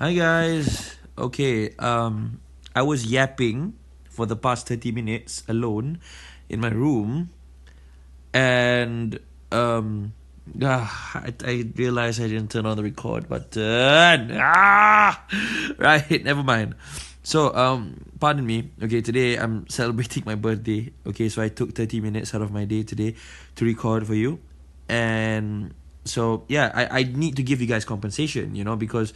Hi guys. Okay, I was yapping for the past 30 minutes alone in my room, and I realized I didn't turn on the record button. Right, never mind. So, pardon me. Okay, today I'm celebrating my birthday. Okay, so I took 30 minutes out of my day today to record for you. And so, yeah, I need to give you guys compensation, because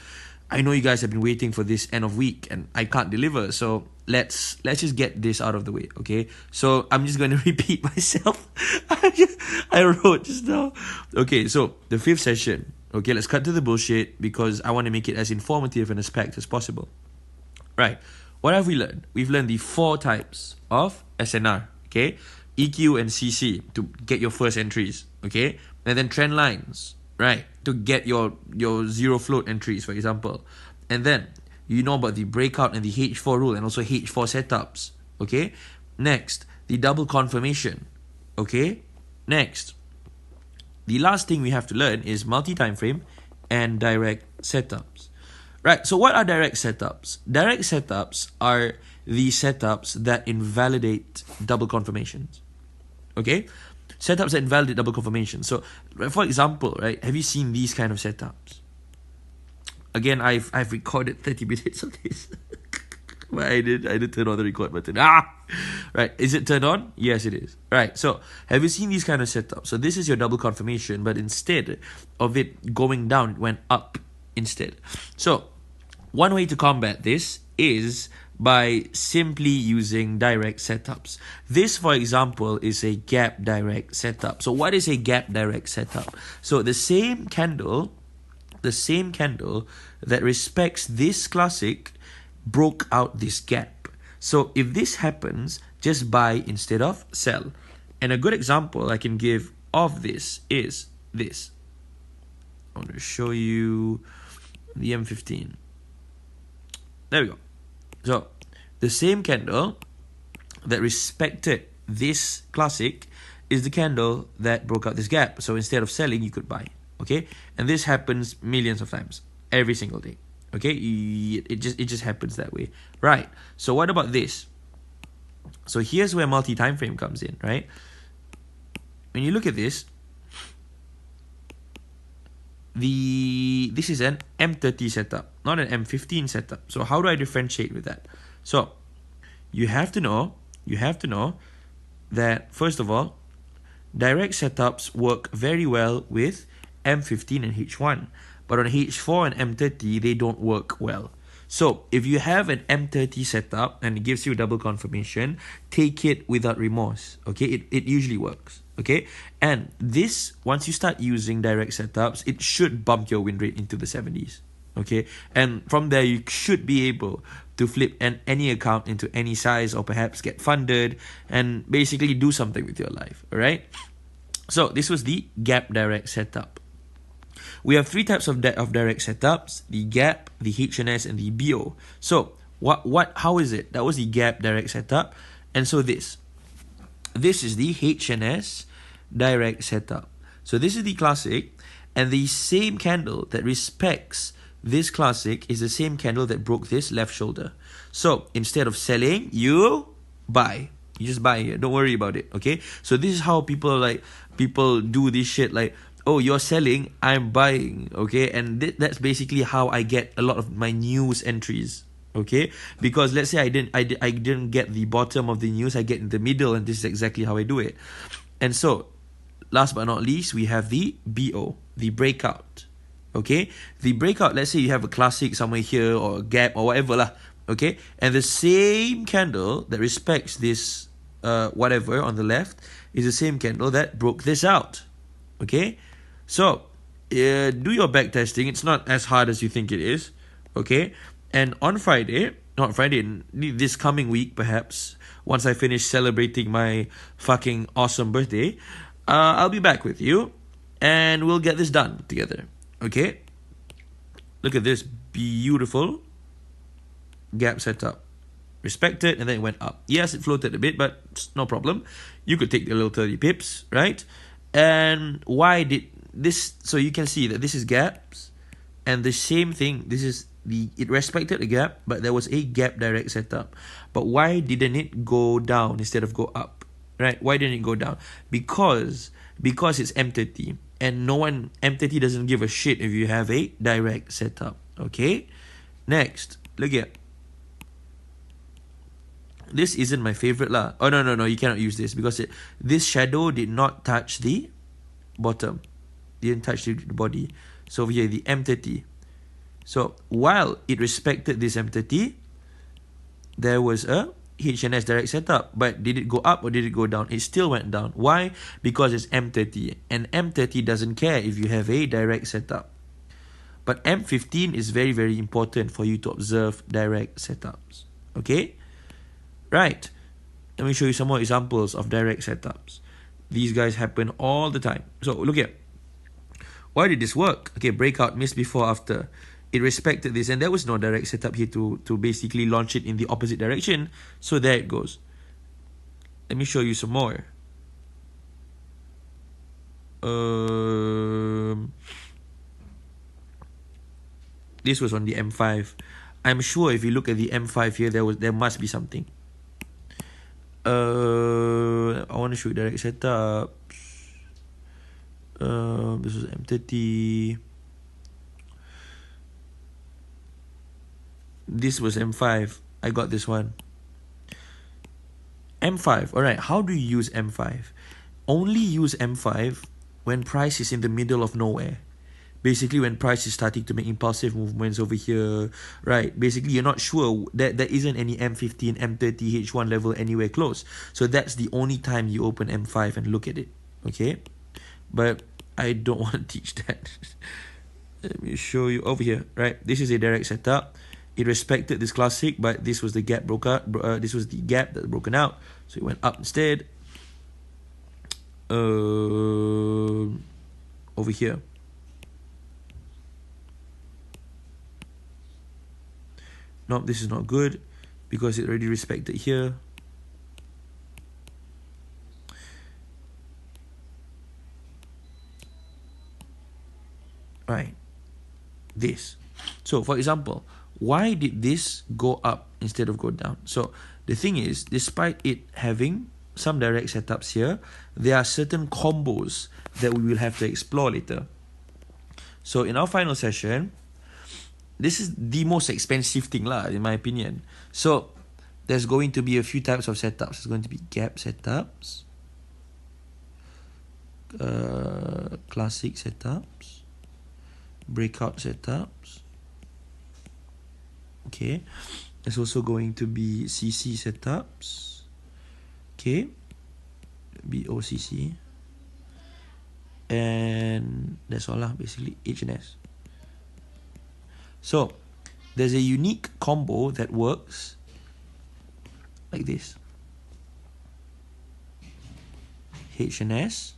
I know you guys have been waiting for this end of week and I can't deliver. So let's just get this out of the way, okay? So I'm just going to repeat myself. I wrote just now. Okay, so the fifth session. Okay, let's cut to the bullshit because I want to make it as informative and as packed as possible. Right. What have we learned? We've learned the 4 types of SNR, okay? EQ and CC to get your first entries, okay? And then trend lines, right? To get your zero float entries, for example. And then you know about the breakout and the H4 rule and also H4 setups, okay? Next, the double confirmation, okay? Next, the last thing we have to learn is multi-time frame and direct setups. Right, so what are direct setups? Direct setups are the setups that invalidate double confirmations. Okay? Setups that invalidate double confirmations. So, for example, right, have you seen these kind of setups? Again, I've recorded 30 minutes of this. But I did turn on the record button. Right, is it turned on? Yes, it is. Right, so have you seen these kind of setups? So this is your double confirmation, but instead of it going down, it went up instead. So one way to combat this is by simply using direct setups. This, for example, is a gap direct setup. So what is a gap direct setup? So the same candle that respects this classic broke out this gap. So if this happens, just buy instead of sell. And a good example I can give of this is this. I want to show you the M15. There we go. So the same candle that respected this classic is the candle that broke out this gap. So instead of selling, you could buy. Okay, and this happens millions of times every single day. Okay, it just happens that way, right? So what about this? So here's where multi-time frame comes in, right? When you look at this, this is an M30 setup, not an M15 setup. So how do I differentiate with that? So you have to know that, first of all, direct setups work very well with M15 and H1, but on H4 and M30 they don't work well. So if you have an M30 setup and it gives you a double confirmation, take it without remorse. Okay, it usually works. Okay, and this, once you start using direct setups, it should bump your win rate into the 70s. Okay, and from there you should be able to flip any account into any size, or perhaps get funded and basically do something with your life. All right, so this was the gap direct setup. We have 3 types of direct setups: the gap, the HNS, and the BO. So how is it? That was the gap direct setup. And so this is the HNS direct setup. So this is the classic, and the same candle that respects this classic is the same candle that broke this left shoulder. So instead of selling, you buy. You just buy here. Don't worry about it. Okay. So this is how people do this shit. Like, oh, you're selling, I'm buying. Okay, and that's basically how I get a lot of my news entries. Okay, because let's say I didn't get the bottom of the news, I get in the middle, and this is exactly how I do it. And so, last but not least, we have the BO, the breakout. Okay, the breakout, let's say you have a classic somewhere here or a gap or whatever lah. Okay, and the same candle that respects this whatever on the left is the same candle that broke this out. Okay, so do your back testing. It's not as hard as you think it is. Okay, and on this coming week, perhaps, once I finish celebrating my fucking awesome birthday, I'll be back with you and we'll get this done together. Okay, look at this beautiful gap setup. Respect it, and then it went up. Yes, it floated a bit, but no problem. You could take the little 30 pips, right? And why did this? So you can see that this is gaps, And the same thing, it respected a gap, but there was a gap direct setup. But why didn't it go down instead of go up? Right? Why didn't it go down? Because it's M30. And M30 doesn't give a shit if you have a direct setup. Okay? Next, look here. This isn't my favorite lah. Oh, no, you cannot use this because this shadow did not touch the bottom. Didn't touch the body. So over here, the M30. So while it respected this M30, there was a HNS direct setup. But did it go up or did it go down? It still went down. Why? Because it's M30. And M30 doesn't care if you have a direct setup. But M15 is very, very important for you to observe direct setups. Okay? Right. Let me show you some more examples of direct setups. These guys happen all the time. So look here. Why did this work? Okay, breakout, miss before, after. It respected this, and there was no direct setup here to basically launch it in the opposite direction. So there it goes. Let me show you some more. This was on the M5. I'm sure if you look at the M5 here, there must be something. I want to show you direct setup. This was M30. This was M5. I got this one. M5. Alright, how do you use M5? Only use M5 when price is in the middle of nowhere. Basically, when price is starting to make impulsive movements over here, right? Basically, you're not sure that there isn't any M15, M30, H1 level anywhere close. So that's the only time you open M5 and look at it, okay? But I don't want to teach that. Let me show you over here, right? This is a direct setup. It respected this classic, but this was the gap this was the gap that broken out. So it went up instead. Over here. Nope, this is not good because it already respected here. Right. This. So, for example, why did this go up instead of go down? So, the thing is, despite it having some direct setups here, there are certain combos that we will have to explore later. So, in our final session, this is the most expensive thing lah, in my opinion. So, there's going to be a few types of setups. There's going to be gap setups, classic setups, breakout setups. Okay, there's also going to be CC setups. Okay, BOCC, and that's all lah, basically HNS. So, there's a unique combo that works like this. HNS,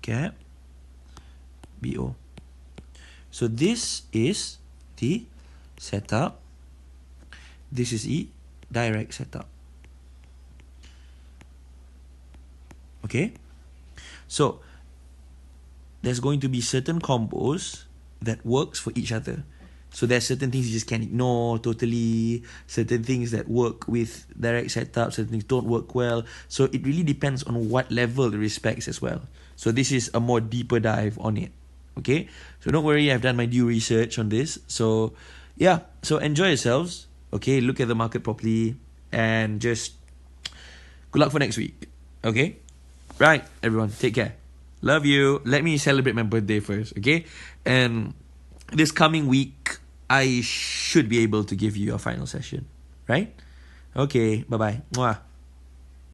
gap, BO. So this is the setup. This is the direct setup. Okay? So, there's going to be certain combos that works for each other. So there's certain things you just can't ignore totally, certain things that work with direct setup, certain things don't work well. So it really depends on what level it respects as well. So this is a more deeper dive on it. Okay? So don't worry, I've done my due research on this. So yeah, so enjoy yourselves. Okay, look at the market properly and just good luck for next week. Okay? Right, everyone, take care. Love you. Let me celebrate my birthday first, okay? And this coming week, I should be able to give you your final session, right? Okay, bye-bye. Mwah.